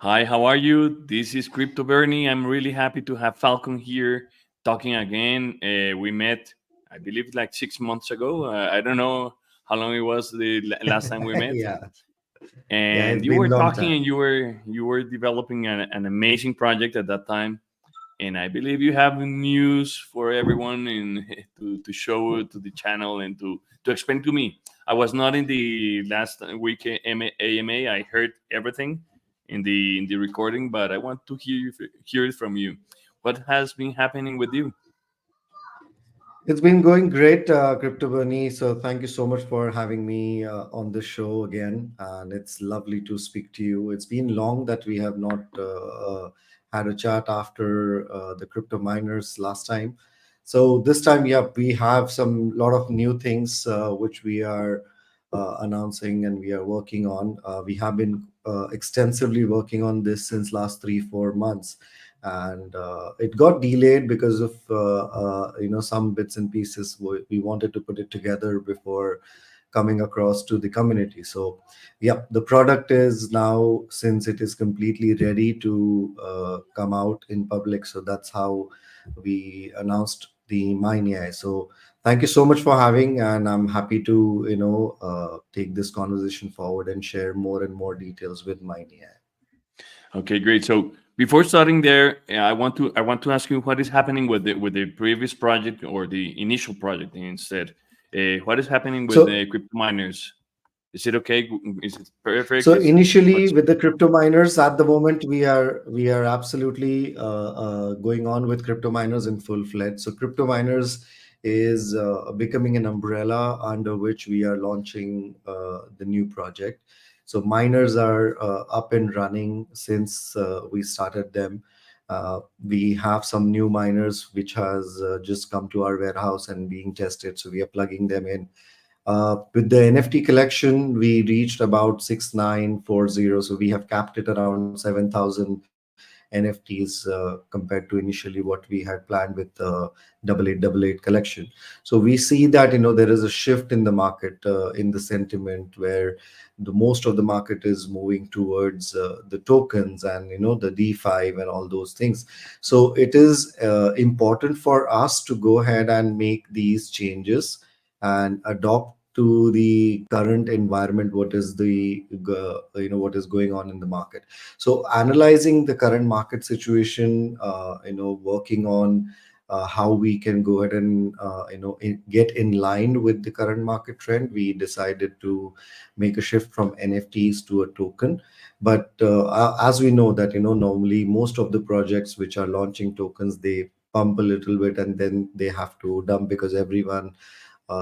Hi, how are you? This is Crypto Bernie. I'm really happy to have Falcon here talking again. We met, I believe, like 6 months ago. I don't know how long it was the last time we met. Yeah, yeah, And it's you been were a long talking, time. and you were developing an amazing project at that time. And I believe you have news for everyone in to show to the channel and to explain to me. I was not in the last week AMA. I heard everything in the recording, but I want to hear it from you. What has been happening with you? It's been going great, Crypto Bernie. So thank you so much for having me on the show again, and it's lovely to speak to you. It's been long that we have not had a chat after the crypto miners last time. So this time, yeah, we have some lot of new things which we are announcing and we are working on. We have been extensively working on this since last 3 4 months, and it got delayed because of some bits and pieces we wanted to put it together before coming across to the community. So yeah, the product is now, since it is completely ready to come out in public, so that's how we announced the MINEAI. So thank you so much for having, and I'm happy to take this conversation forward and share more and more details with MINEAI. Okay, great. So before starting there, I want to ask you what is happening with the previous project or the initial project instead. What is happening with So the crypto miners? Is it okay? Is it perfect? So Is initially, what's with the crypto miners, at the moment we are absolutely going on with crypto miners in full fledged. So crypto miners is becoming an umbrella under which we are launching the new project. So miners are up and running since we started them. We have some new miners which has just come to our warehouse and being tested. So we are plugging them in. With the NFT collection, we reached about 6940. So we have capped it around 7,000 NFTs compared to initially what we had planned with the 8888 collection. So we see that there is a shift in the market, in the sentiment, where the most of the market is moving towards the tokens and the DeFi and all those things. So it is important for us to go ahead and make these changes and adopt to the current environment, what is what is going on in the market. So analyzing the current market situation, working on how we can go ahead and get in line with the current market trend, we decided to make a shift from NFTs to a token. But as we know that normally most of the projects which are launching tokens, they pump a little bit and then they have to dump because everyone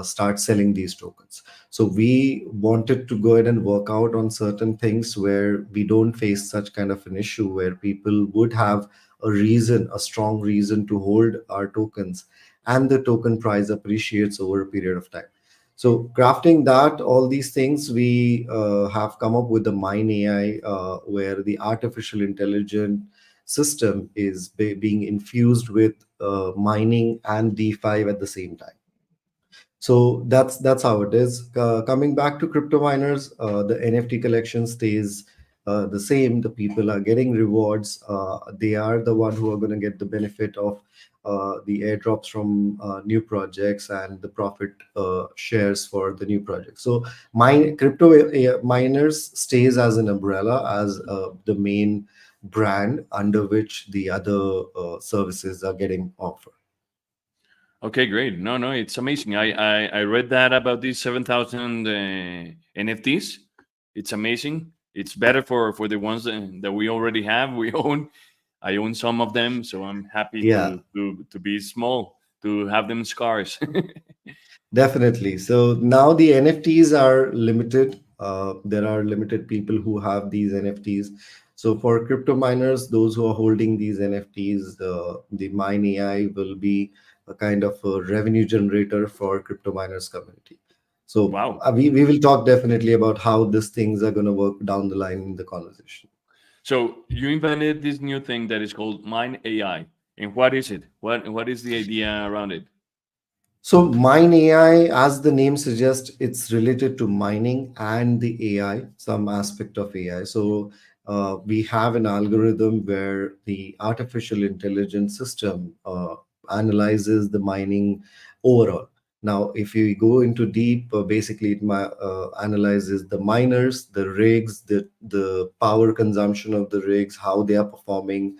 start selling these tokens. So we wanted to go ahead and work out on certain things where we don't face such kind of an issue, where people would have a strong reason to hold our tokens, and the token price appreciates over a period of time. So crafting that, all these things, we have come up with the MineAI, where the artificial intelligence system is being infused with mining and DeFi at the same time. So that's how it is. Coming back to crypto miners, the NFT collection stays the same. The people are getting rewards. They are the one who are going to get the benefit of the airdrops from new projects and the profit shares for the new projects. So mine crypto miners stays as an umbrella, as the main brand under which the other services are getting offered. okay? Great. No, no, it's amazing. I read that about these 7,000 NFTs. It's amazing. It's better for the ones that we already have. We own. I own some of them, so I'm happy Yeah. to be small, to have them scarce. Definitely. So now the NFTs are limited. There are limited people who have these NFTs. So for crypto miners, those who are holding these NFTs, the Mine AI will be a kind of a revenue generator for crypto miners community. So Wow. we will talk definitely about how these things are going to work down the line in the conversation. So you invented this new thing that is called Mine AI. And what is it? What is the idea around it? So Mine AI, as the name suggests, it's related to mining and the AI, some aspect of AI. So we have an algorithm where the artificial intelligence system analyzes the mining overall. Now, if you go into deep, basically it analyzes the miners, the rigs, the power consumption of the rigs, how they are performing.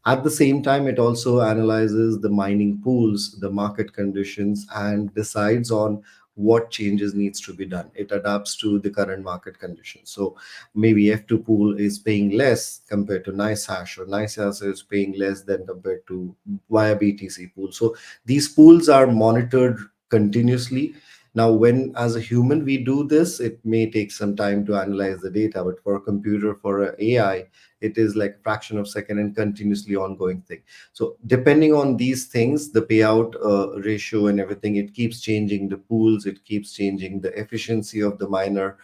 At the same time, it also analyzes the mining pools, the market conditions, and decides on what changes needs to be done. It adapts to the current market conditions. So maybe F2 pool is paying less compared to nice hash, or nice hash is paying less than compared to via BTC pool. So these pools are monitored continuously. Now, when as a human we do this, it may take some time to analyze the data, but for a computer, for a AI, it is like a fraction of second and continuously ongoing thing. So depending on these things, the payout ratio and everything, it keeps changing the pools, it keeps changing the efficiency of the miner,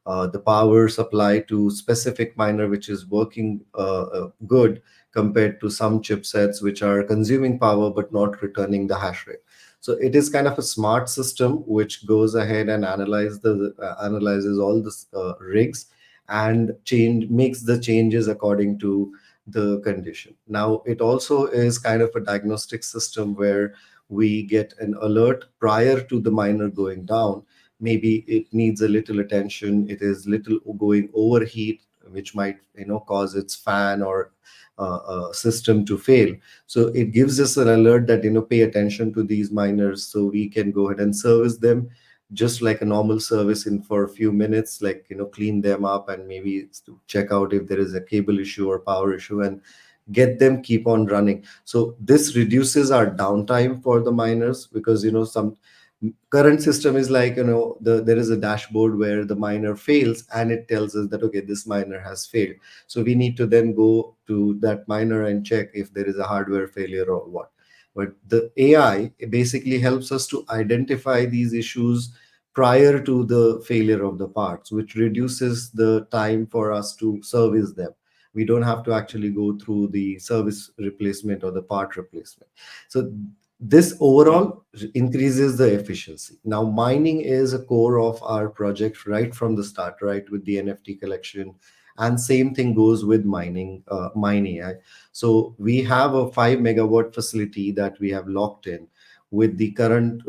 the power supply to specific miner which is working good compared to some chipsets which are consuming power but not returning the hash rate. So it is kind of a smart system which goes ahead and analyzes all the rigs and change makes the changes according to the condition. Now it also is kind of a diagnostic system where we get an alert prior to the miner going down. Maybe it needs a little attention, it is little going overheat, which might cause its fan or system to fail. So it gives us an alert that pay attention to these miners, so we can go ahead and service them just like a normal service in for a few minutes, like clean them up and maybe to check out if there is a cable issue or power issue, and get them keep on running. So this reduces our downtime for the miners, because some current system is like there is a dashboard where the miner fails and it tells us that okay, this miner has failed. So we need to then go to that miner and check if there is a hardware failure or what. But the AI basically helps us to identify these issues prior to the failure of the parts, which reduces the time for us to service them. We don't have to actually go through the service replacement or the part replacement. So this Wow. overall increases the efficiency. Now, mining is a core of our project right from the start, right, with the NFT collection. And same thing goes with Mine AI. So we have a 5 megawatt facility that we have locked in with the current,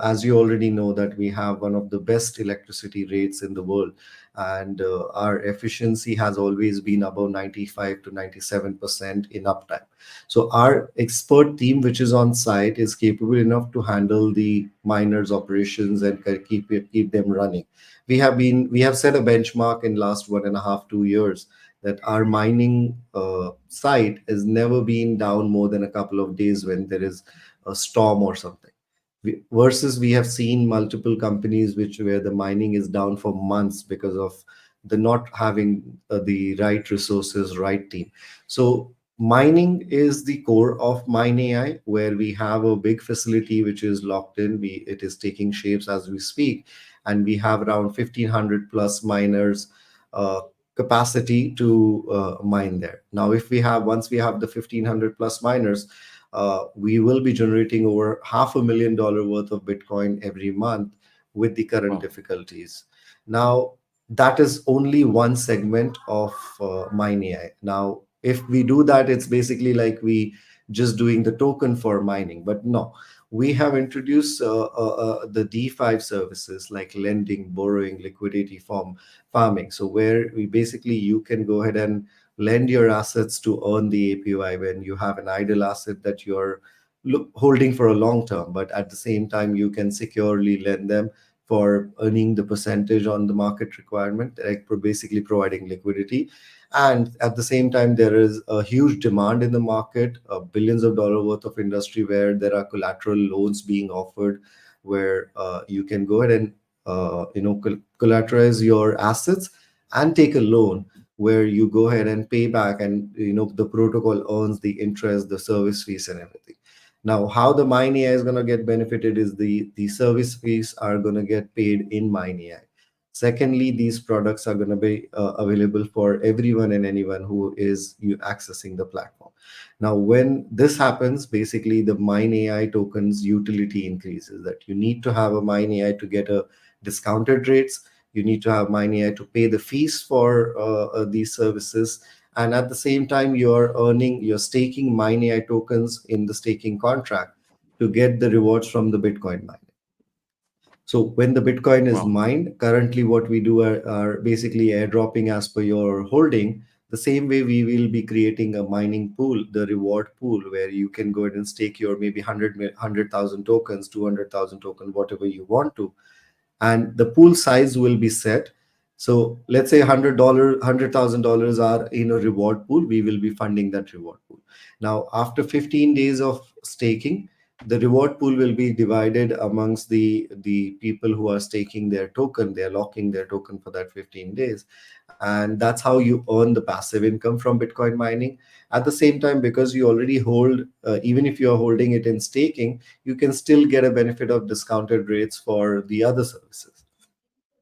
as you already know, that we have one of the best electricity rates in the world. And our efficiency has always been above 95 to 97% in uptime. So our expert team, which is on site, is capable enough to handle the miners' operations and keep them running. We have set a benchmark in last 1.5 2 years that our mining site has never been down more than a couple of days when there is a storm or something. Versus we have seen multiple companies which where the mining is down for months because of the not having the right resources, right team. So mining is the core of Mine AI, where we have a big facility which is locked in. It is taking shapes as we speak, and we have around 1,500 plus miners capacity to mine there. Now, if we have once we have the 1,500 plus miners, we will be generating over $500,000 worth of Bitcoin every month with the current Wow. difficulties. Now, that is only one segment of MineAI. Now, if we do that, it's basically like we just doing the token for mining. But no, we have introduced the D5 services like lending, borrowing, liquidity form farming. So where we basically you can go ahead and lend your assets to earn the APY when you have an idle asset that you're holding for a long term, but at the same time you can securely lend them for earning the percentage on the market requirement, like basically providing liquidity. And at the same time, there is a huge demand in the market, billions of dollars worth of industry where there are collateral loans being offered, where you can go ahead and collateralize your assets and take a loan, where you go ahead and pay back, and the protocol earns the interest, the service fees, and everything. Now, how the MineAI is going to get benefited is the service fees are going to get paid in MineAI. Secondly, these products are going to be available for everyone and anyone who is you accessing the platform. Now, when this happens, basically the MineAI tokens utility increases. That you need to have a MineAI to get a discounted rates. You need to have MineAI to pay the fees for these services, and at the same time, you're staking MineAI tokens in the staking contract to get the rewards from the Bitcoin mining. So when the Bitcoin is Wow. mined, currently what we do are basically airdropping as per your holding. The same way we will be creating a mining pool, the reward pool, where you can go ahead and stake your maybe 100,000 tokens, 200,000 tokens, whatever you want to, and the pool size will be set. So let's say $100,000 are in a reward pool. We will be funding that reward pool. Now, after 15 days of staking, the reward pool will be divided amongst the people who are staking their token. They're locking their token for that 15 days, and that's how you earn the passive income from Bitcoin mining. At the same time, because you already hold, even if you're holding it in staking, you can still get a benefit of discounted rates for the other services.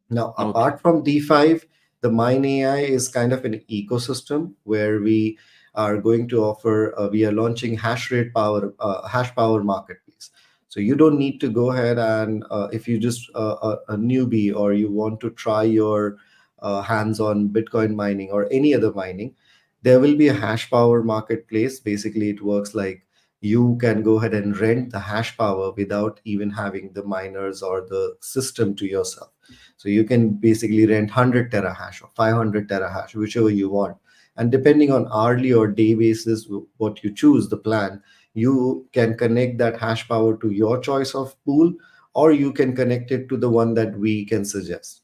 Now, Okay. apart from D5, the MineAI is kind of an ecosystem where we are going to offer, we are launching hash power marketplace. So you don't need to go ahead and if you just a newbie or you want to try your hands on Bitcoin mining or any other mining, there will be a hash power marketplace. Basically, it works like you can go ahead and rent the hash power without even having the miners or the system to yourself. So you can basically rent 100 terahash or 500 terahash, whichever you want. And depending on hourly or day basis, what you choose, the plan, you can connect that hash power to your choice of pool, or you can connect it to the one that we can suggest.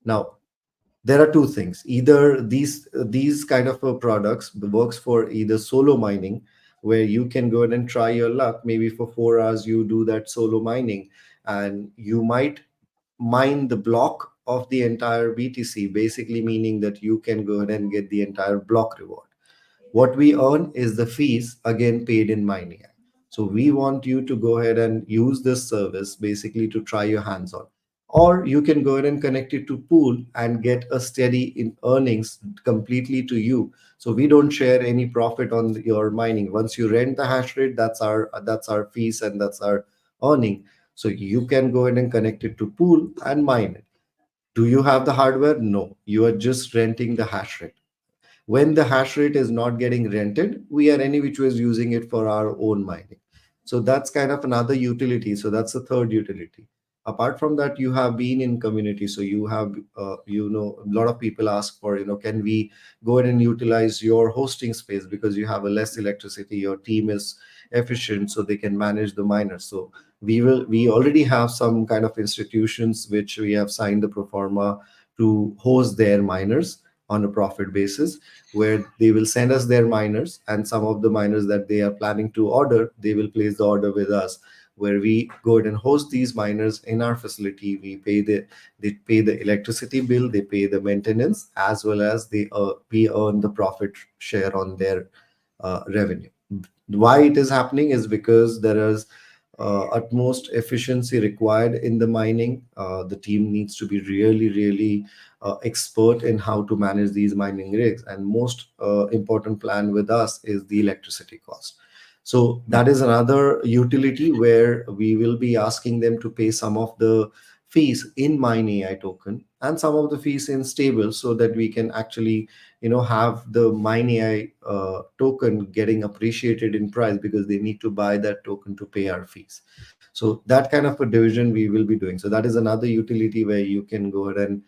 Now, there are two things. Either these kind of products works for either solo mining, where you can go ahead and try your luck. Maybe for 4 hours you do that solo mining, and you might mine the block of the entire BTC, basically meaning that you can go ahead and get the entire block reward. What we earn is the fees, again paid in mining. So we want you to go ahead and use this service basically to try your hands on. Or you can go ahead and connect it to pool and get a steady in earnings completely to you. So we don't share any profit on your mining. Once you rent the hash rate, that's our fees and that's our earning. So you can go ahead and connect it to pool and mine it. Do you have the hardware? No, you are just renting the hash rate. When the hash rate is not getting rented, we are any which ways using it for our own mining. So that's kind of another utility. So that's the third utility. Apart from that, you have been in community. So you have, a lot of people ask for, can we go ahead and utilize your hosting space because you have a less electricity, your team is efficient, so they can manage the miners. So we already have some kind of institutions which we have signed the pro forma to host their miners on a profit basis, where they will send us their miners, and some of the miners that they are planning to order, they will place the order with us, where we go ahead and host these miners in our facility. They pay the electricity bill, they pay the maintenance, as well as we earn the profit share on their revenue. Why it is happening is because there is utmost efficiency required in the mining. The team needs to be really, really expert in how to manage these mining rigs. And most important plan with us is the electricity cost. So that is another utility where we will be asking them to pay some of the fees in MineAI token and some of the fees in stable, so that we can actually have the MineAI token getting appreciated in price, because they need to buy that token to pay our fees. So that kind of a division we will be doing. So that is another utility where you can go ahead and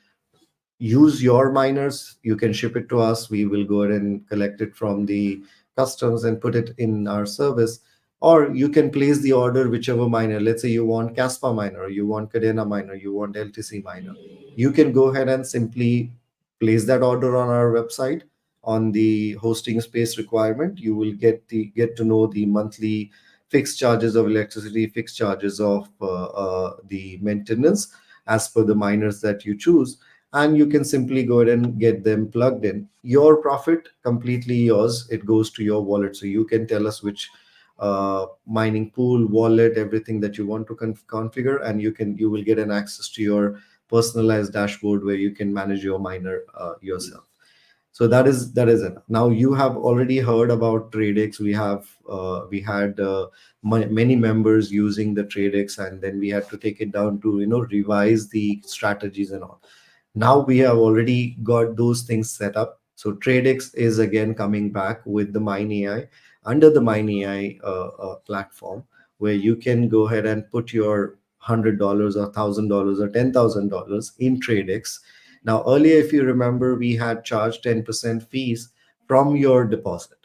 use your miners. You can ship it to us. We will go ahead and collect it from the customs and put it in our service. Or you can place the order whichever miner. Let's say you want Caspa miner, you want Cadena miner, you want LTC miner. You can go ahead and simply place that order on our website. On the hosting space requirement, you will get to know the monthly fixed charges of electricity, fixed charges of the maintenance as per the miners that you choose, and you can simply go ahead and get them plugged in. Your profit completely yours. It goes to your wallet. So you can tell us which mining pool, wallet, everything that you want to configure, and you will get an access to your personalized dashboard where you can manage your miner yourself. So that is it. Now you have already heard about TradeX. We had many members using the TradeX, and then we had to take it down to revise the strategies and all. Now we have already got those things set up. So TradeX is again coming back with the MineAI, under the MineAI platform, where you can go ahead and put your $100 or $1,000 or $10,000 in TradeX. Now, earlier, if you remember, we had charged 10% fees from your deposit.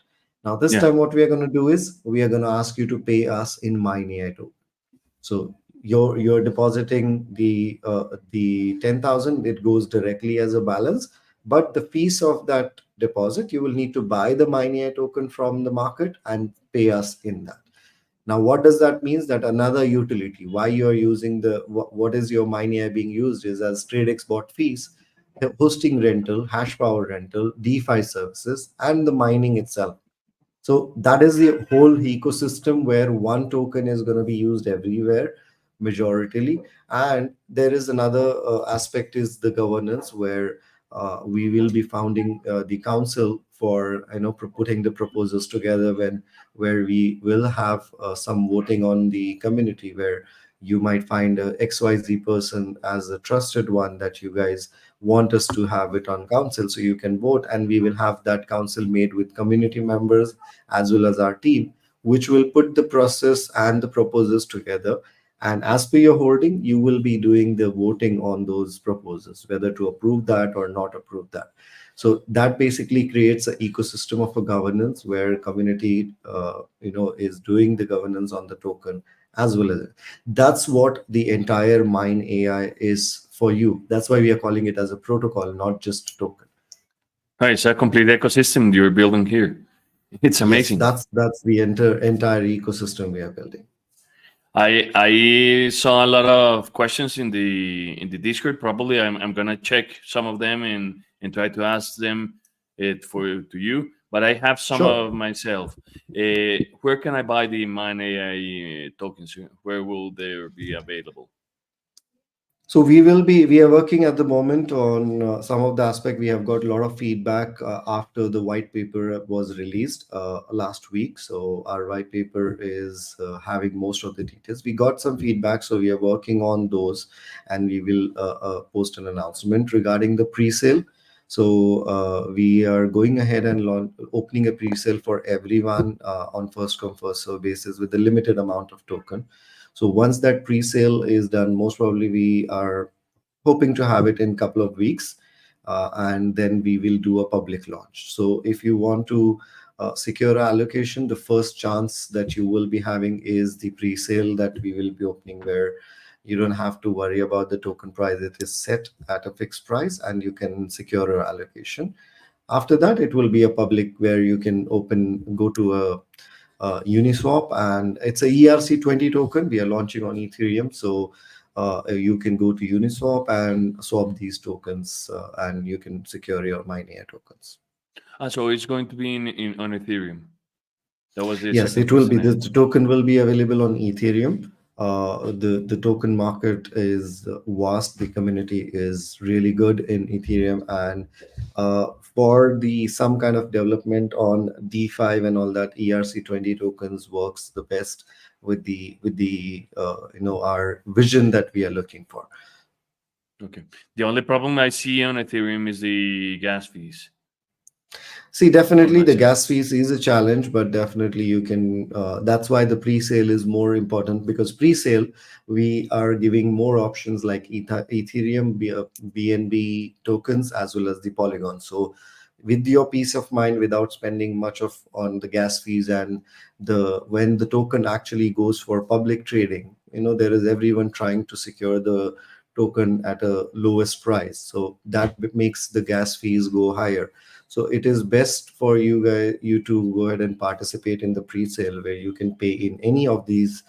Now, this Yeah. time, what we are going to do is we are going to ask you to pay us in MineAI token. So you're depositing the 10,000. It goes directly as a balance, but the fees of that deposit, you will need to buy the MineAI token from the market and pay us in that. Now, what does that means? That another utility, why you are using what is your MineAI being used is as TradeX bot fees, hosting rental, hash power rental, DeFi services, and the mining itself. So that is the whole ecosystem where one token is going to be used everywhere, majoritarily. And there is another aspect is the governance, where we will be founding the council for putting the proposals together, where we will have some voting on the community, where you might find a XYZ person as a trusted one that you guys want us to have it on council, so you can vote, and we will have that council made with community members as well as our team, which will put the process and the proposals together. And as per your holding, you will be doing the voting on those proposals, whether to approve that or not approve that. So that basically creates an ecosystem of a governance where community, is doing the governance on the token as well as it. That's what the entire Mine AI is for you. That's why we are calling it as a protocol, not just token. Right, it's a complete ecosystem you're building here. It's Yes, amazing. that's the entire ecosystem we are building. I saw a lot of questions in the Discord. Probably I'm gonna check some of them and try to ask them it for to you. But I have some Sure. of myself. Where can I buy the MineAI tokens? Where will they be available? So we are working at the moment on some of the aspect. We have got a lot of feedback after the white paper was released last week. So our white paper is having most of the details. We got some feedback, so we are working on those, and we will post an announcement regarding the pre-sale. So we are going ahead and opening a pre-sale for everyone on first come first serve basis with a limited amount of token. So once that pre-sale is done, most probably we are hoping to have it in a couple of weeks, and then we will do a public launch. So if you want to secure allocation, the first chance that you will be having is the pre-sale that we will be opening, where you don't have to worry about the token price. It is set at a fixed price, and you can secure your allocation. After that, it will be a public where you can go to a Uniswap, and it's a ERC20 token. We are launching on Ethereum, so you can go to Uniswap and swap these tokens, and you can secure your MineAI tokens. So it's going to be in on Ethereum. That was the Yes, second it will question be. I The had. token will be available on Ethereum. The token market is vast. The community is really good in Ethereum, and for the some kind of development on D5 and all that, ERC20 tokens works the best with our vision that we are looking for. Okay. The only problem I see on Ethereum is the gas fees. See, For definitely the myself. gas fees is a challenge, but definitely you can. That's why the pre-sale is more important, because pre-sale we are giving more options like Ethereum, BNB tokens, as well as the Polygon. So, with your peace of mind, without spending much of on the gas fees, and when the token actually goes for public trading, there is everyone trying to secure the token at a lowest price. So that makes the gas fees go higher. So it is best for you to go ahead and participate in the pre-sale, where you can pay in any of these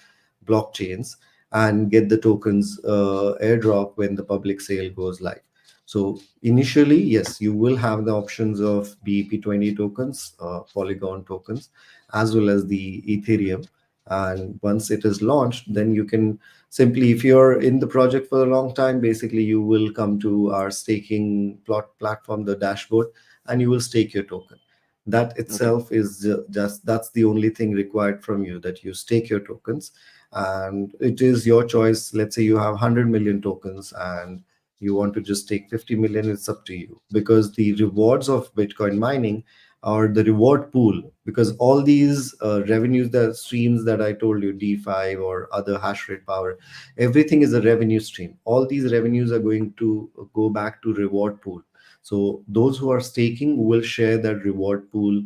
blockchains and get the tokens airdrop when the public sale goes live. So initially, yes, you will have the options of BEP20 tokens, Polygon tokens, as well as the Ethereum. And once it is launched, then you can simply, if you're in the project for a long time, basically you will come to our staking plot platform, the dashboard, and you will stake your token. That Okay. itself is just, that's the only thing required from you, that you stake your tokens. And it is your choice. Let's say you have 100 million tokens and you want to just take 50 million, it's up to you, because the rewards of Bitcoin mining or the reward pool, because all these revenues, the streams that I told you, D5 or other hash rate power, everything is a revenue stream. All these revenues are going to go back to reward pool. So those who are staking will share that reward pool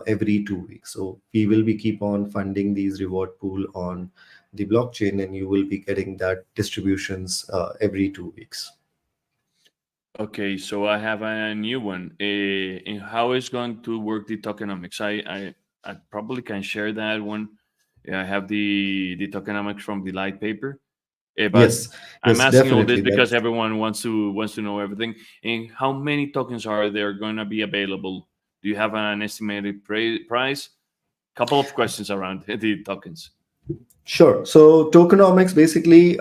every 2 weeks. So we will be keep on funding these reward pool on the blockchain, and you will be getting that distributions every 2 weeks. Okay, so I have a new one. And how is going to work the tokenomics? I probably can share that one. I have the tokenomics from the light paper. But Yes, I'm yes, asking all definitely. this because That's everyone wants to know everything. And how many tokens are there going to be available? Do you have an estimated price? Couple of questions around the tokens. sure. So tokenomics, basically,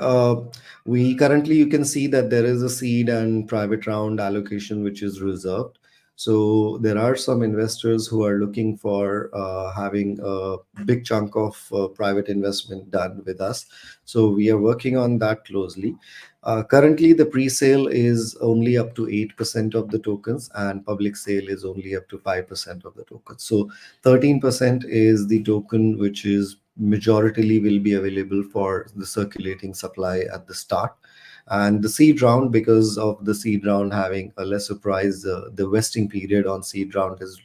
we currently, you can see that there is a seed and private round allocation which is reserved. So there are some investors who are looking for having a big chunk of private investment done with us. So we are working on that closely. Currently, the pre-sale is only up to 8% of the tokens, and public sale is only up to 5% of the tokens. So 13% is the token which is majoritarily will be available for the circulating supply at the start. And the seed round, because of the seed round having a lesser price, the vesting period on seed round is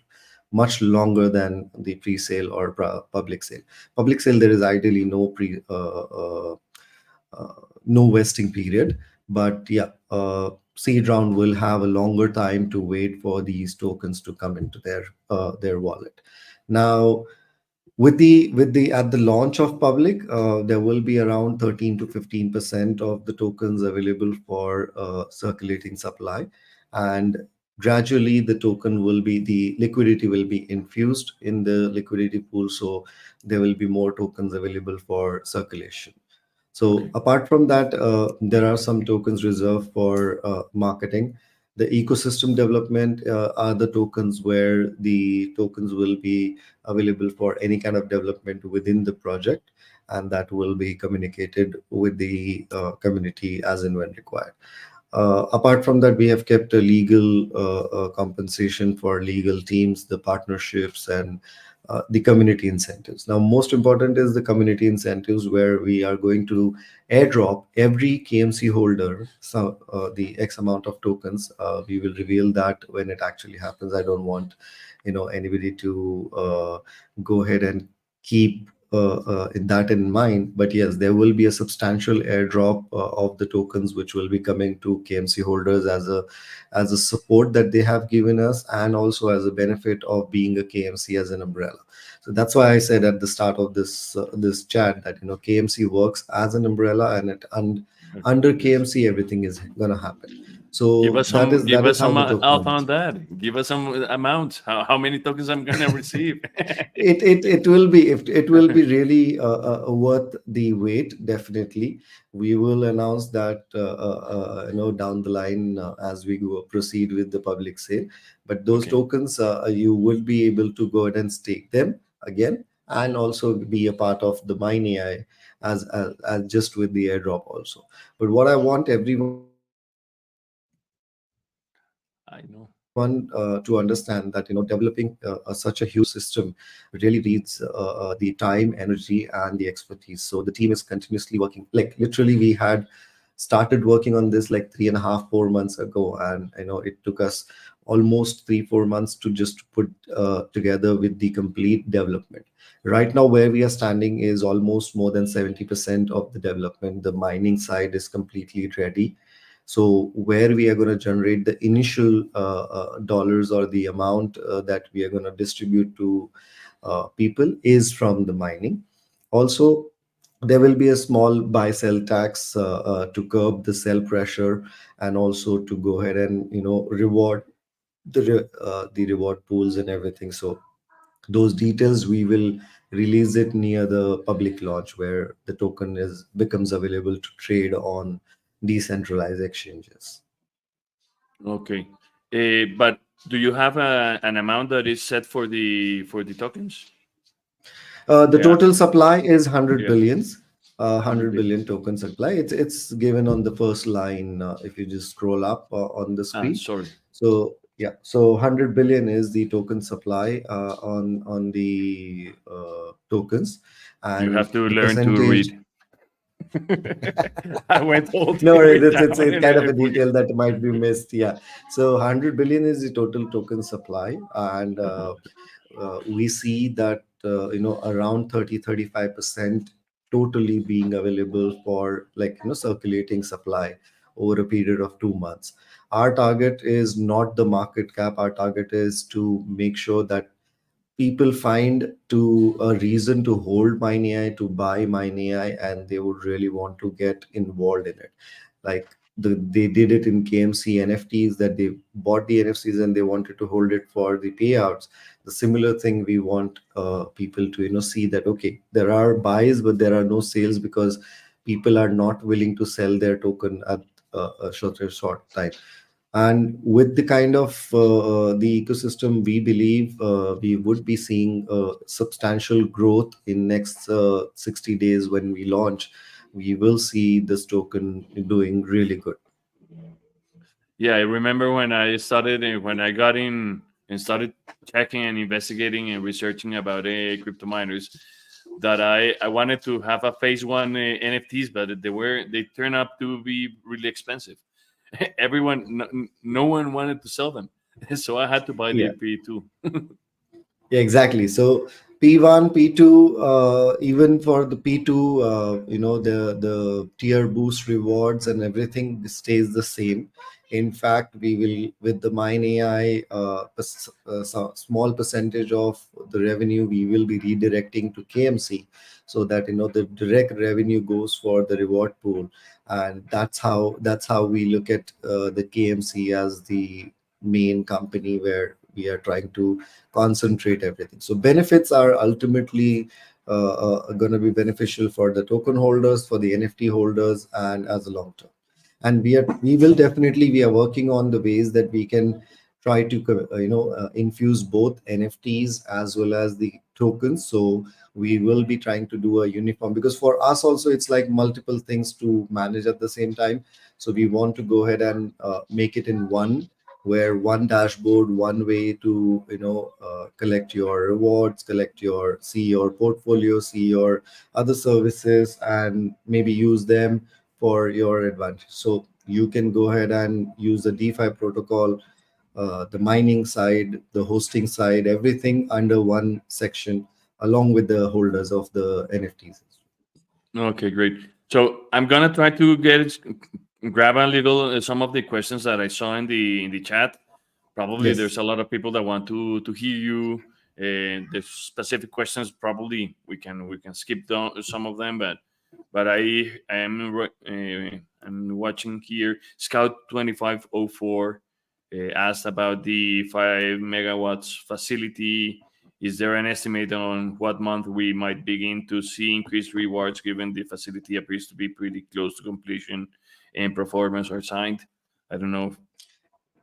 much longer than the pre-sale or public sale. Public sale, there is ideally uh, no vesting period. But yeah, seed round will have a longer time to wait for these tokens to come into their wallet. Now, with the at the launch of public, there will be around 13 to 15% of the tokens available for circulating supply, and gradually the liquidity will be infused in the liquidity pool, so there will be more tokens available for circulation. So Okay. apart from that, there are some tokens reserved for marketing. The ecosystem development are the tokens where the tokens will be available for any kind of development within the project, and that will be communicated with the community as and when required. Apart from that, we have kept a legal compensation for legal teams, the partnerships, and the community incentives. Now, most important is the community incentives, where we are going to airdrop every KMC holder so the X amount of tokens. We will reveal that when it actually happens. I don't want anybody to go ahead and keep that in mind. But yes, there will be a substantial airdrop of the tokens which will be coming to KMC holders as a support that they have given us, and also as a benefit of being a KMC as an umbrella. So that's why I said at the start of this chat that KMC works as an umbrella, and Okay. under Yes. KMC everything is gonna happen. Give So us that some. is Give that us is how some the alpha tokenomics. on that. Give us some amounts. How many tokens I'm gonna receive? It will be, if it will be really worth the wait. Definitely, we will announce that down the line as we go proceed with the public sale. But those Okay. tokens, you will be able to go ahead and stake them again, and also be a part of the MineAI as just with the airdrop also. But what I want everyone to I know. understand, that developing such a huge system really needs the time, energy, and the expertise. So the team is continuously working. Like literally, we had started working on this like 3.5 4 months ago, and it took us almost 3 4 months to just put together with the complete development. Right now, where we are standing is almost more than 70% of the development. The mining side is completely ready. So where we are going to generate the initial dollars, or the amount that we are going to distribute to people, is from the mining. Also, there will be a small buy sell tax to curb the sell pressure, and also to go ahead and reward the reward pools and everything. So Those details we will release it near the public launch, where the token is becomes available to trade on decentralized exchanges. Okay. But do you have an amount that is set for the tokens? The Yeah. total supply is 100 Yeah. billions, 100 100 billion billions. token supply. It's given on the first line, if you just scroll up on the Ah, screen. sorry. So yeah, so 100 billion is the token supply on the tokens, You and have to the learn to percentage. read. I went all No the worries, way it's down it's and kind of I a forget. detail that might be missed. Yeah, so 100 billion is the total token supply, and we see that around 30-35% totally being available for, like, circulating supply over a period of 2 months. Our target is not the market cap. Our target is to make sure that people find to a reason to hold MineAI, to buy MineAI, and they would really want to get involved in it. Like they did it in KMC NFTs, that they bought the NFTs and they wanted to hold it for the payouts. The similar thing we want people to see that, okay, there are buys but there are no sales, because people are not willing to sell their token at a short time. And with the kind of the ecosystem, we believe we would be seeing substantial growth in next 60 days. When we launch, we will see this token doing really good. Yeah, I remember when I started, when I got in and started checking and investigating and researching about crypto miners, that I wanted to have a phase one NFTs, but they turned up to be really expensive. Everyone, no one wanted to sell them, so I had to buy the Yeah. P2. Yeah, exactly. So P1, P2, even for the P2, the tier boost rewards and everything stays the same. In fact, we will, with the MineAI, small percentage of the revenue we will be redirecting to KMC, so that the direct revenue goes for the reward pool, and that's how we look at the KMC as the main company where we are trying to concentrate everything. So benefits are ultimately going to be beneficial for the token holders, for the NFT holders, and as a long term. And we are working on the ways that we can try to infuse both NFTs as well as the tokens. So we will be trying to do a uniform, because for us also it's like multiple things to manage at the same time. So we want to go ahead and make it in one, where one dashboard, one way to collect your rewards, see your portfolio, see your other services, and maybe use them for your advantage. So you can go ahead and use the DeFi protocol, the mining side, the hosting side, everything under one section, along with the holders of the NFTs. Okay, great. So I'm gonna try to grab a little some of the questions that I saw in the chat. Probably Yes. there's a lot of people that want to hear you. The specific questions, probably we can skip down some of them, but I'm watching here. Scout 2504 asked about the 5 megawatts facility. Is there an estimate on what month we might begin to see increased rewards, given the facility appears to be pretty close to completion and performance are signed? I don't know.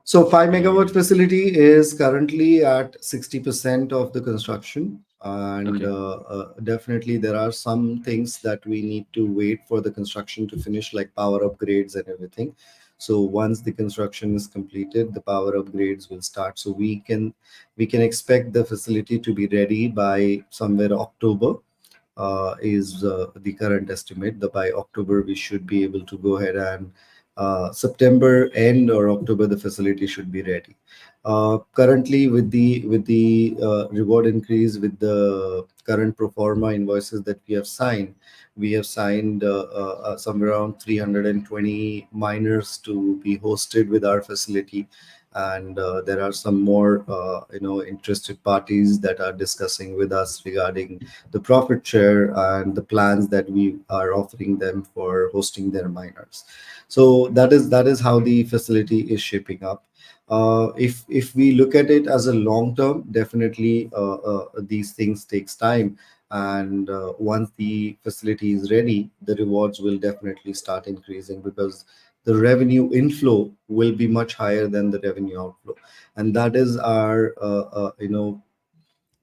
So 5 megawatt Uh, facility is currently at 60% of the construction, and okay. definitely there are some things that we need to wait for the construction to finish, like power upgrades and everything. So once the construction is completed, the power upgrades will start. So we can expect the facility to be ready by somewhere October, is the current estimate. That by October we should be able to go ahead and September end or October the facility should be ready. Currently, with the reward increase, with the current pro forma invoices that we have signed somewhere around 320 miners to be hosted with our facility, and there are some more interested parties that are discussing with us regarding the profit share and the plans that we are offering them for hosting their miners. So that is how the facility is shaping up. If we look at it as a long term, definitely these things takes time, and once the facility is ready, the rewards will definitely start increasing, because the revenue inflow will be much higher than the revenue outflow. And that is our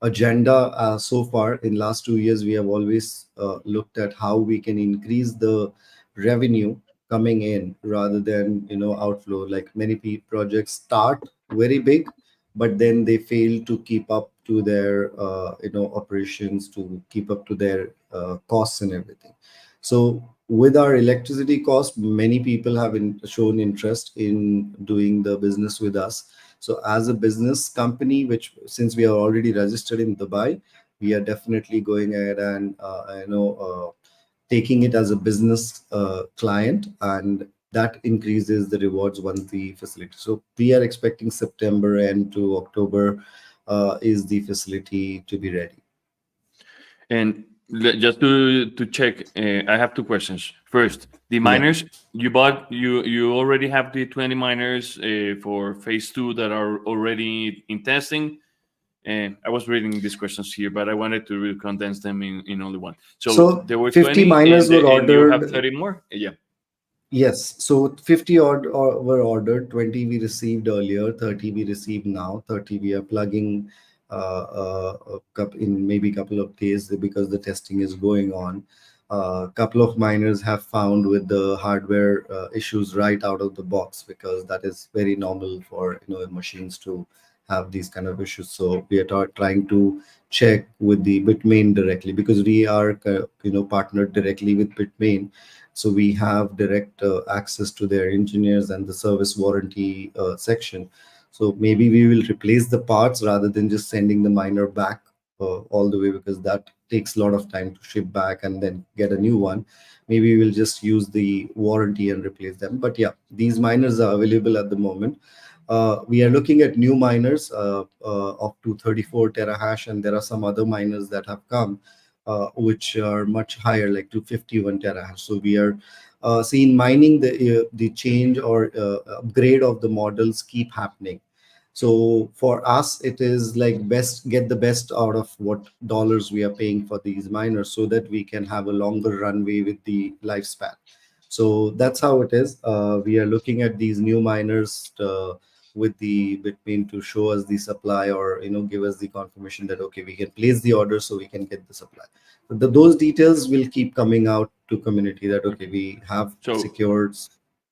agenda. So far in last 2 years, we have always looked at how we can increase the revenue coming in rather than outflow. Like many projects start very big, but then they fail to keep up to their operations, to keep up to their costs and everything. So with our electricity cost, many people have shown interest in doing the business with us. So as a business company, which since we are already registered in Dubai, we are definitely going ahead and taking it as a business client, and that increases the rewards once the facility. So we are expecting September end to October is the facility to be ready. And just to check, I have two questions. First, the Yeah. miners you bought, you already have the 20 miners for phase two that are already in testing. And I was reading these questions here, but I wanted to really condense them in only one. So So there were 50 20, miners were and you have ordered. 30 more. Yeah. Yes, so 50 were ordered, 20 we received earlier, 30 we received now, 30 we are plugging in maybe couple of days because the testing is going on. A couple of miners have found with the hardware issues right out of the box, because that is very normal for machines to have these kind of issues. So we are trying to check with the Bitmain directly, because we are partnered directly with Bitmain. So we have direct access to their engineers and the service warranty section. So maybe we will replace the parts rather than just sending the miner back all the way, because that takes a lot of time to ship back and then get a new one. Maybe we'll just use the warranty and replace them. But yeah, these miners are available at the moment. We are looking at new miners up to 34 terahash, and there are some other miners that have come which are much higher, like to 51 terahash. So we are seeing mining the change or upgrade of the models keep happening. So for us, it is like best get the best out of what dollars we are paying for these miners, so that we can have a longer runway with the lifespan. So that's how it is. We are looking at these new miners with the Bitmain to show us the supply, or give us the confirmation that okay, we can place the order so we can get the supply. But those details will keep coming out to community that okay, we have So secured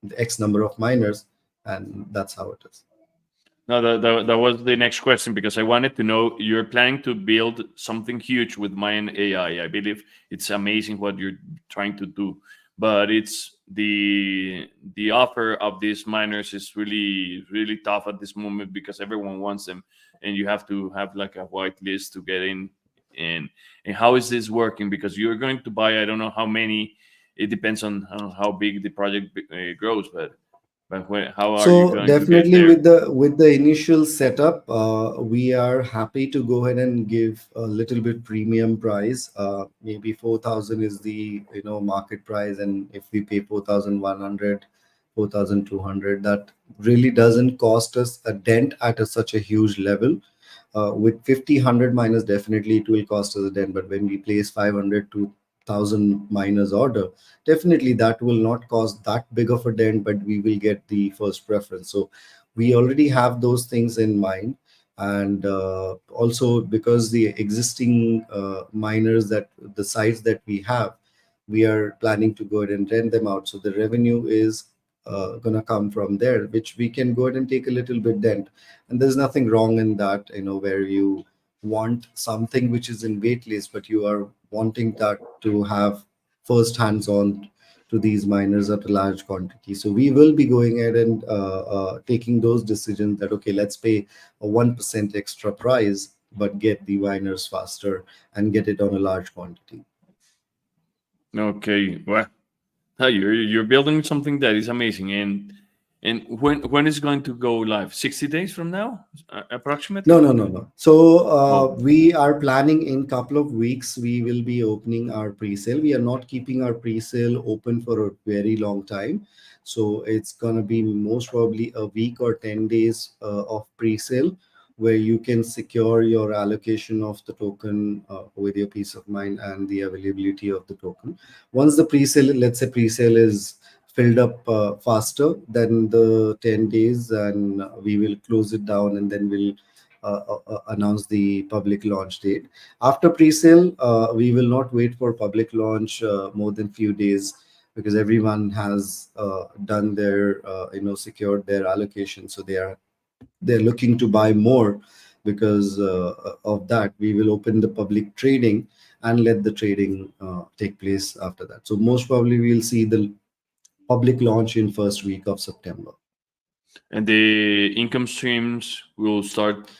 the X number of miners, and that's how it is. no, that was the next question, because I wanted to know, you're planning to build something huge with MINEAI. I believe it's amazing what you're trying to do, but it's the offer of these miners is really tough at this moment, because everyone wants them, and you have to have like a white list to get in. And and how is this working? Because you're going to buy, I don't know how many. It depends on how big the project grows, but how are you So going to get definitely there? with the initial setup, we are happy to go ahead and give a little bit premium price. Maybe 4,000 is the market price, and if we pay 4,100, 4,200, that really doesn't cost us a dent at such a huge level. With 50, 100 miners, definitely it will cost us a dent. But when we place 500 to 1,000 miners order, definitely that will not cost that big of a dent, but we will get the first preference. So we already have those things in mind. And also because the existing miners, that the sites that we have, we are planning to go ahead and rent them out. So the revenue is going to come from there, which we can go ahead and take a little bit dent. And there's nothing wrong in that, where you want something which is in wait list, but you are wanting that to have first hands on to these miners at a large quantity. So we will be going ahead and taking those decisions that okay, let's pay a 1% extra price, but get the miners faster and get it on a large quantity. Okay, well, you're building something that is amazing, and And when is going to go live? 60 days from now, No, approximately? no, no, no. So Oh, we are planning in couple of weeks, we will be opening our pre-sale. We are not keeping our pre-sale open for a very long time. So it's going to be most probably a week or 10 days of pre-sale where you can secure your allocation of the token with your peace of mind and the availability of the token. Once the pre-sale, let's say pre-sale is filled up faster than the 10 days, and we will close it down, and then we'll announce the public launch date. After pre-sale, we will not wait for public launch more than few days, because everyone has done their secured their allocation, so they're looking to buy more. Because of that, we will open the public trading and let the trading take place after that. So most probably we'll see the public launch in first week of September. and the income streams will start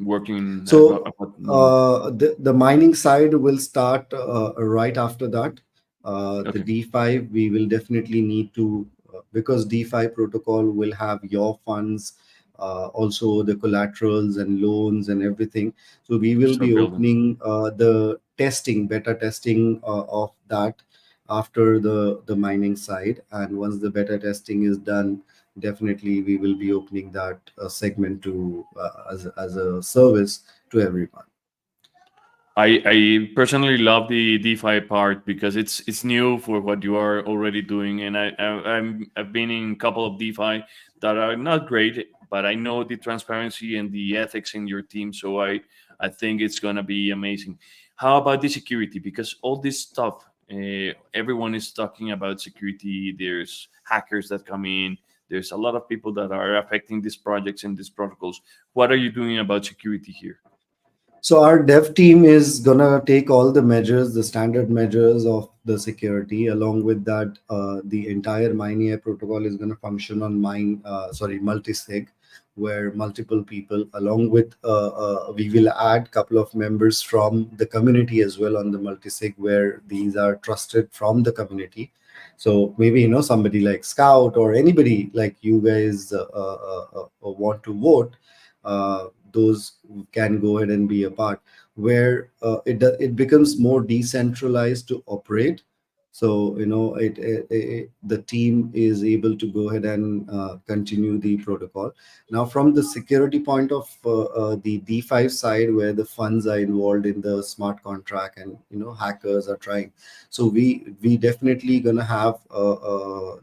working at So what moment? the mining side will start right after that. The Okay, DeFi, we will definitely need to, because DeFi protocol will have your funds, also the collaterals and loans and everything. So we to will start be building. opening the testing, beta testing of that after the mining side. And once the beta testing is done, definitely we will be opening that segment to as a service to everyone. I personally love the DeFi part because it's new for what you are already doing, and I've been in a couple of DeFi that are not great, but I know the transparency and the ethics in your team, so I think it's gonna be amazing. How about the security? Because all this stuff, everyone is talking about security. There's hackers that come in. There's a lot of people that are affecting these projects and these protocols. What are you doing about security here? So our dev team is gonna take all the measures, the standard measures of the security. Along with that, the entire MINEAI protocol is gonna function on multi-sig, where multiple people, along with we will add couple of members from the community as well on the multi-sig, where these are trusted from the community. So maybe somebody like Scout or anybody like you guys want to vote. Those can go ahead and be a part, where it becomes more decentralized to operate. So the team is able to go ahead and continue the protocol. Now from the security point of the D5 side, where the funds are involved in the smart contract, and hackers are trying. So we definitely gonna have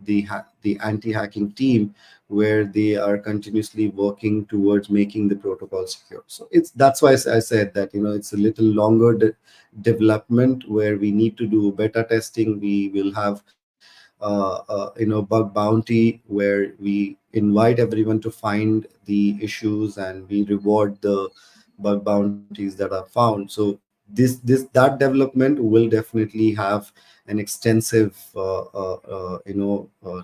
the anti-hacking team, where they are continuously working towards making the protocol secure. So that's why I said that it's a little longer development, where we need to do beta testing. We will have bug bounty, where we invite everyone to find the issues, and we reward the bug bounties that are found. So that development will definitely have an extensive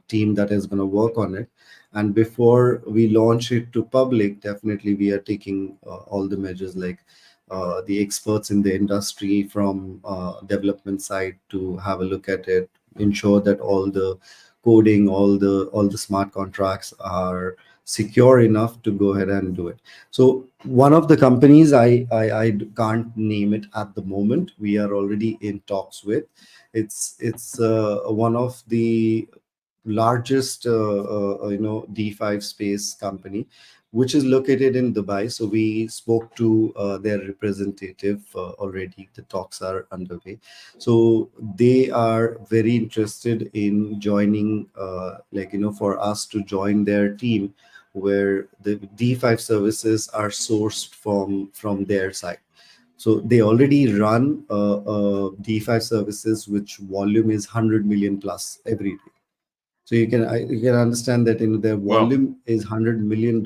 team that is going to work on it. And before we launch it to public, definitely we are taking all the measures, like the experts in the industry from development side to have a look at it, ensure that all the coding, all the smart contracts are secure enough to go ahead and do it. So one of the companies, I can't name it at the moment, we are already in talks with. It's one of the largest D5 space company, which is located in Dubai. So we spoke to their representative already. The talks are underway. So they are very interested in joining, for us to join their team, where the D5 services are sourced from their side. So they already run D5 services, which volume is 100 million plus every day. So you can understand that their Well, volume is $100 million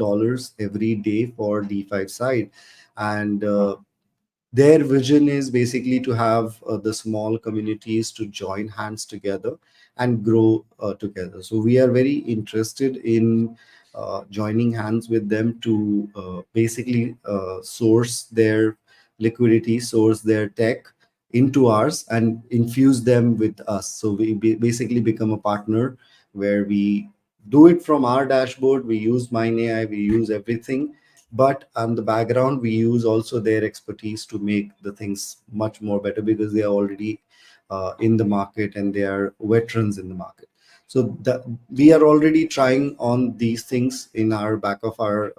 every day for D5 side. And their vision is basically to have the small communities to join hands together and grow together. So we are very interested in joining hands with them to basically source their liquidity, source their tech into ours, and infuse them with us. So we basically become a partner, where we do it from our dashboard. We use MineAI, we use everything, but on the background, we use also their expertise to make the things much more better, because they are already in the market and they are veterans in the market. So we are already trying on these things in our back of our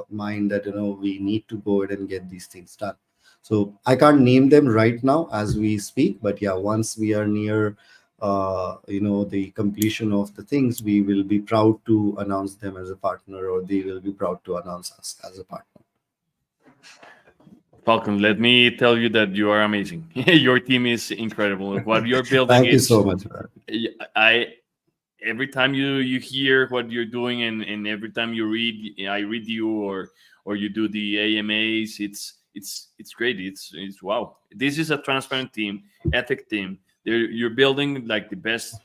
mind, that we need to go ahead and get these things done. So I can't name them right now as we speak, but yeah, once we are near the completion of the things, we will be proud to announce them as a partner, or they will be proud to announce us as a partner. Falcon, let me tell you that you are amazing. Your team is incredible. What you're building, Thank you it's so much. I every time you hear what you're doing, and every time I read you, or you do the AMAs, it's great. It's wow. This is a transparent team, ethic team. You're building like the best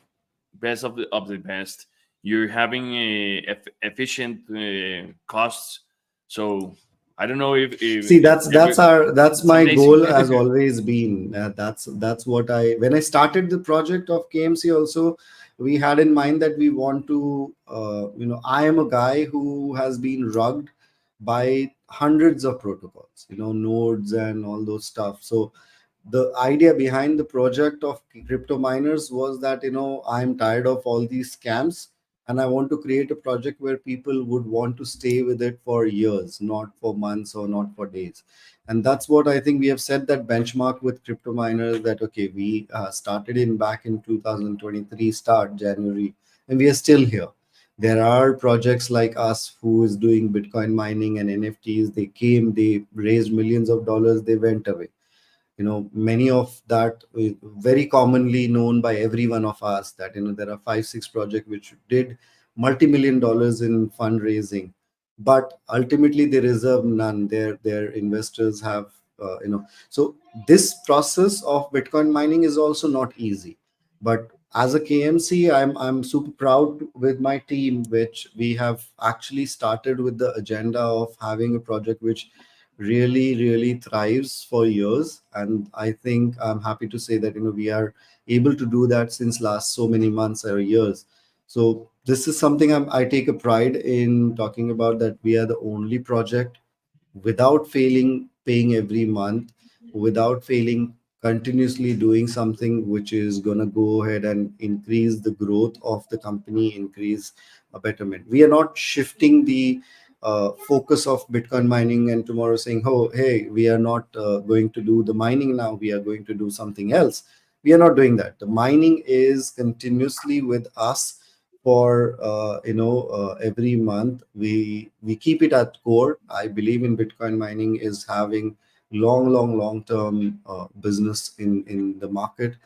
of the best. You're having efficient costs. So I don't know See, if that's our that's it's my amazing. goal has always been. That's what I when I started the project of KMC also, we had in mind that we want to I am a guy who has been rugged by hundreds of protocols, nodes and all those stuff. So the idea behind the project of crypto miners was that I'm tired of all these scams, and I want to create a project where people would want to stay with it for years, not for months or not for days. And that's what I think we have set that benchmark with crypto miners, that okay, we started in back in 2023 start January, and we are still here. There are projects like us who is doing Bitcoin mining and NFTs. They came, they raised millions of dollars, they went away. Many of that very commonly known by every one of us, that there are 5 6 projects which did multi-million dollars in fundraising, but ultimately they reserve none. Their investors have so this process of Bitcoin mining is also not easy. But as a KMC, I'm super proud with my team, which we have actually started with the agenda of having a project which really thrives for years. And I think I'm happy to say that we are able to do that since last so many months or years. So this is something I take a pride in talking about, that we are the only project without failing paying every month, without failing continuously doing something which is going to go ahead and increase the growth of the company, increase a betterment. We are not shifting the focus of Bitcoin mining and tomorrow saying, oh, hey, we are not going to do the mining now, we are going to do something else. We are not doing that. The mining is continuously with us for every month. We keep it at core. I believe in Bitcoin mining is having long term business in the market.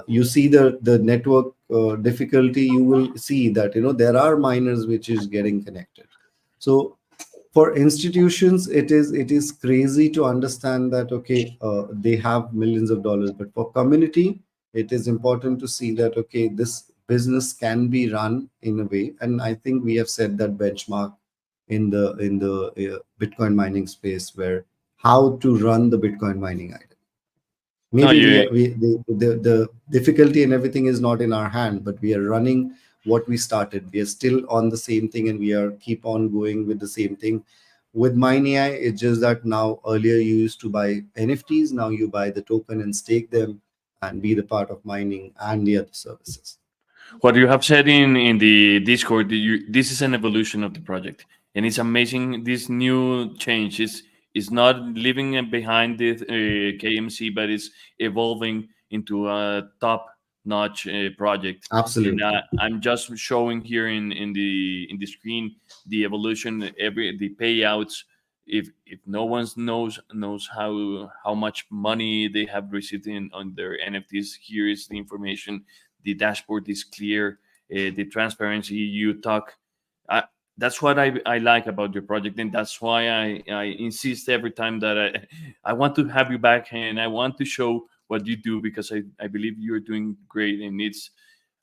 You see the network difficulty, you will see that there are miners which is getting connected. So for institutions, it is crazy to understand that okay, they have millions of dollars, but for community, it is important to see that okay, this business can be run in a way. And I think we have set that benchmark in the Bitcoin mining space, where how to run the Bitcoin mining idea. No, Maybe you the difficulty and everything is not in our hand, but we are running what we started. We are still on the same thing, and we are keep on going with the same thing. With MineAI, it's just that now, earlier you used to buy NFTs, now you buy the token and stake them and be the part of mining and the other services. what you have said in the Discord, this is an evolution of the project, and it's amazing. This new change is not leaving it behind the KMC, but it's evolving into a top-notch project. And Absolutely. I'm just showing here in the screen the evolution, every the payouts. If no one knows how much money they have received on their NFTs, here is the information. The dashboard is clear. The transparency you talk, I, that's what I like about your project, and that's why I insist every time that I want to have you back, and I want to show what you do, because I believe you're doing great. And it's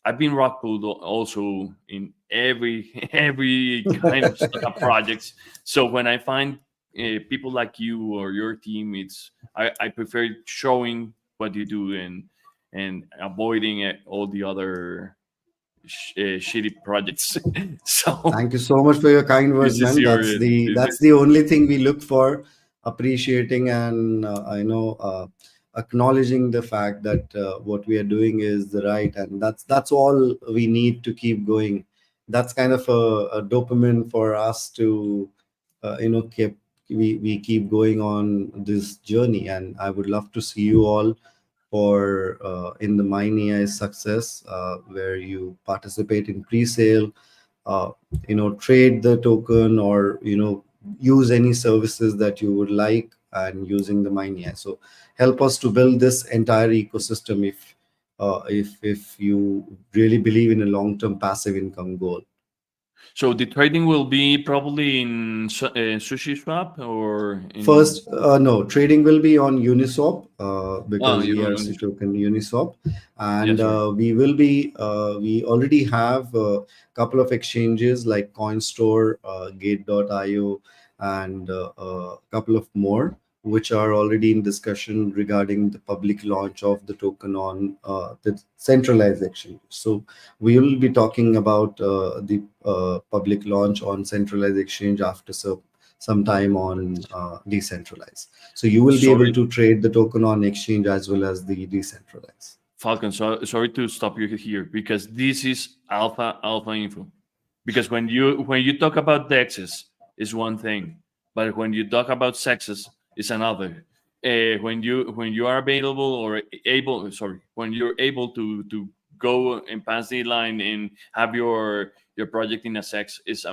I've been rock pulled also in every every kind of startup projects. So when I find people like you or your team, I prefer showing what you do, and avoiding all the other shitty projects. So Thank you so much for your kind words, this is man. your That's the only thing we look for, appreciating and I know acknowledging the fact that what we are doing is the right, and that's all we need to keep going. That's kind of a dopamine for us to keep we keep going on this journey. And I would love to see you all for in the MINEAI success, where you participate in pre-sale, uh, trade the token, or use any services that you would like and using the MINEAI. So help us to build this entire ecosystem if you really believe in a long-term passive income goal. So the trading will be probably in Sushi Swap or in. First, no, trading will be on Uniswap, Oh, because you we are don't. token Uniswap, Yeah, and sorry. we will be. We already have a couple of exchanges like CoinStore, Gate.io, and a couple of more, which are already in discussion regarding the public launch of the token on the centralized exchange. So we will be talking about the public launch on centralized exchange after some time on decentralized. So you will be able Sorry, to trade the token on exchange as well as the decentralized. Falcon. So sorry to stop you here because this is alpha info. Because when you talk about dexes is one thing, but when you talk about sexes is another. When you are available or able, sorry, when you're able to go and pass the line and have your project in a sex is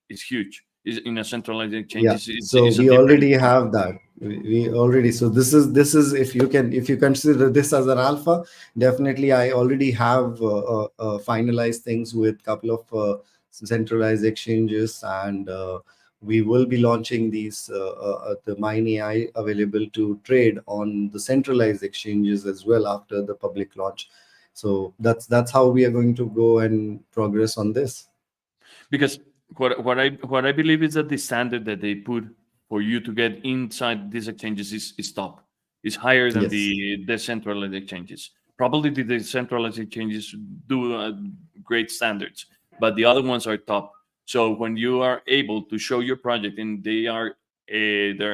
huge. Is in a centralized exchange Yeah, so is a we different already thing. have that. We already, so this is if you consider this as an alpha, definitely I already have finalized things with couple of centralized exchanges, and we will be launching these the MineAI available to trade on the centralized exchanges as well after the public launch. So that's how we are going to go and progress on this. Because what I believe is that the standard that they put for you to get inside these exchanges is top, is higher than Yes, the decentralized exchanges. Probably the decentralized exchanges do great standards, but the other ones are top. So when you are able to show your project and they're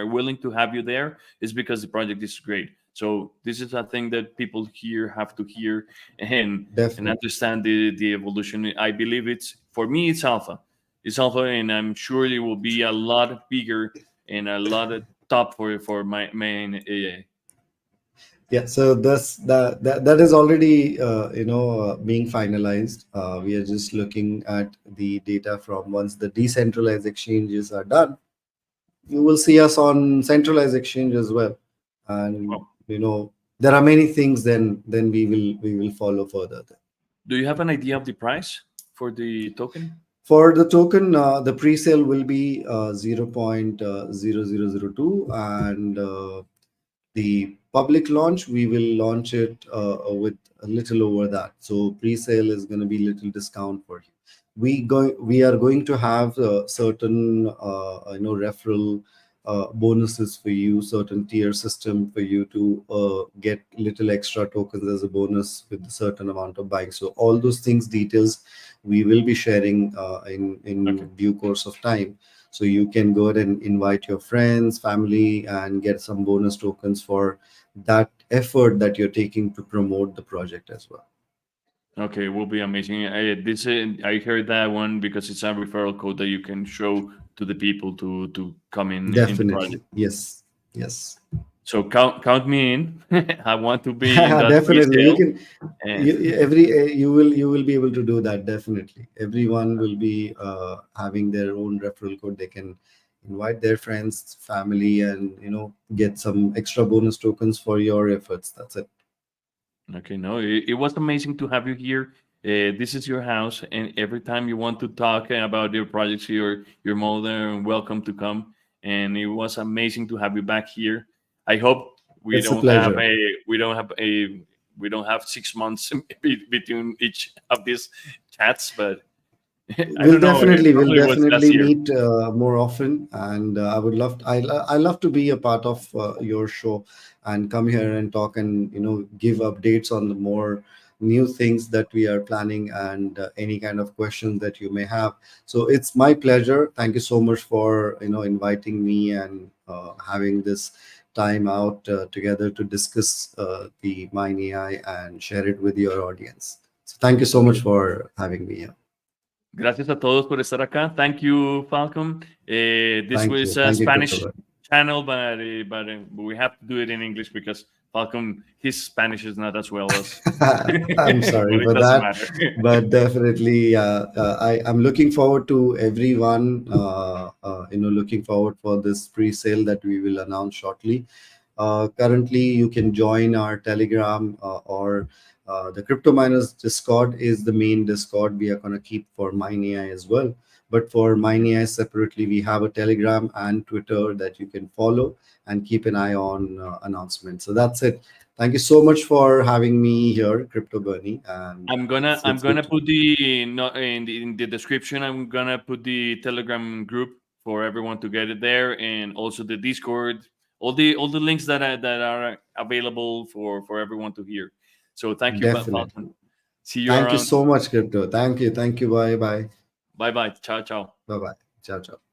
willing to have you there, is because the project is great. So this is a thing that people here have to hear and definitely. understand the evolution. I believe it's for me it's alpha. It's alpha, and I'm sure it will be a lot bigger and a lot of top for my main AI. Yeah, so that is already being finalized. We are just looking at the data from once the decentralized exchanges are done. You will see us on centralized exchange as well, and Well, there are many things. Then we will follow further. do you have an idea of the price for the token? For the token, the pre-sale will be 0.0002, and the public launch, we will launch it with a little over that. So pre-sale is going to be little discount for you. We are going to have certain referral bonuses for you, certain tier system for you to get little extra tokens as a bonus with a certain amount of buying. So all those things details we will be sharing Okay. in due course of time. So you can go ahead and invite your friends, family, and get some bonus tokens for that effort that you're taking to promote the project as well. Okay, will be amazing. I heard that one because it's a referral code that you can show to the people to come in the Definitely. project. Yes. Yes. So count me in. I want to be in that Definitely. You pre-sale. can And you will be able to do that. Definitely. Everyone will be having their own referral code. They can invite their friends, family, and get some extra bonus tokens for your efforts. That's it. okay, no, it was amazing to have you here. This is your house, and every time you want to talk about your projects, you're more than welcome to come. And it was amazing to have you back here. I hope we It's a don't have pleasure. a we don't have a we don't have 6 months between each of these chats, but I We'll don't know. definitely we'll Probably it was last definitely year. meet more often, and I love to be a part of your show and come here and talk and give updates on the more new things that we are planning, and any kind of questions that you may have. So it's my pleasure. Thank you so much for inviting me and having this time out together to discuss the MineAI and share it with your audience. So thank you so much for having me here. Gracias a todos por estar acá. Thank you, Falcon. This Thank was you. a Thank you, Spanish Christopher. channel, but we have to do it in English because Falcon, his Spanish is not as well as. I'm sorry But it for doesn't that, matter. but definitely, I'm looking forward to everyone. Looking forward for this pre-sale that we will announce shortly. Currently, you can join our Telegram or the Crypto Miners Discord is the main Discord we are going to keep for MineAI as well. But for MineAI separately, we have a Telegram and Twitter that you can follow and keep an eye on announcements. So that's it. Thank you so much for having me here, Crypto Bernie. And I'm gonna it's good put in the description. I'm gonna put the Telegram group for everyone to get it there, and also the Discord. All the links that are available for everyone to hear. So thank you, definitely. Falcon. See you Thank you around. so much, Crypto. Thank you. Thank you. Bye bye. Bye bye. Ciao ciao. Bye bye. Ciao, ciao.